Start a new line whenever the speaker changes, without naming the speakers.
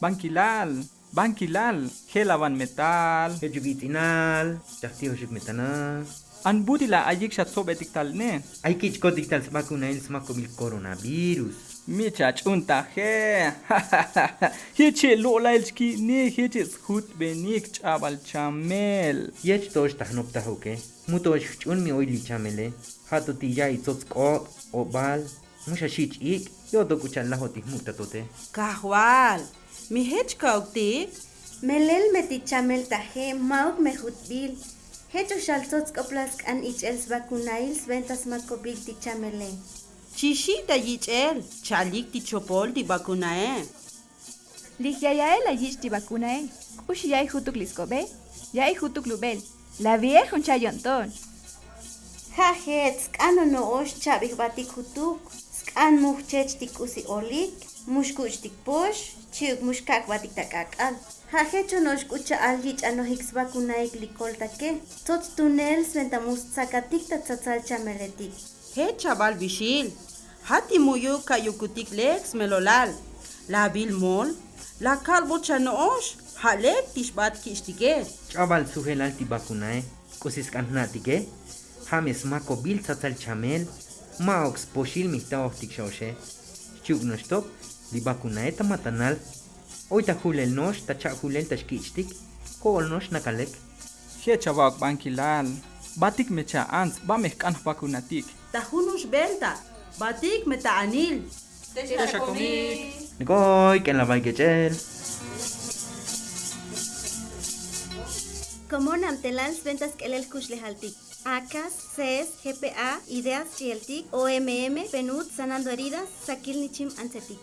Bankilal, helavan metal.
Hejugitinal, chastio metana.
An budila ayik shat sobetik tal ne.
Hay que chicotical vacunail smakomil coronavirus.
Micha chunta he. Hiche lola elski ne hiche skut benik chabal chamel.
Yech tosh tahnopta hoke. Mutosh chun mi oili chamele. Hato tija itzotsko obal. Musha shich ik. Yo do kuchan la hotik mutatote.
Kahwal. Mi hech kaukti.
Melel metichamel taje mauk mehutbil. Hecho shaltots koplask an ich els vacunails ventas makobil tichamele.
Chishita yichel. Chalik ti chopol di vacunae.
Ligiayael ayish ti vacunae. Ushi yai hutuk liskobe. Yai hutuk lubel. La vieja un chayonton.
Jajet, skano no osh chabik batik hutuk. Skan muchech tik usi olik. Mushkuch tik posh. Chiuk mushkak batik takakal. Hajecho no escucha aljich anohix vacunaik likoltake. Tots tunels ventamus sakatik Tsotsil chameletik.
He chaval bishil. Hati muyu kayukutik lex melolal. La bil mol. La kalbo chanoosh. Halek tishbat kishtike.
Chaval suhelal ti vacunae. Kusis kanatike. Hames makobil Tsotsil chamel. Maox poshil mihta ohtik shoshe. Chuk no stop. Li vacunae tamatanal. Oita hulel nosh, tacha hulel tashkichtik, kol nosh nakalek.
Hecha wak bankilal. Batik mecha ans, ba mehkan vacunatik.
Tahunush benta. Batik meta anil.
Goy, que en la baigechel.
Como namtelans ventas que el kushlehaltik. ACAS, CES, GPA, Ideas, Chieltik, OMM, PNUD, Sanando Heridas, Sakil Nichim Ansetik.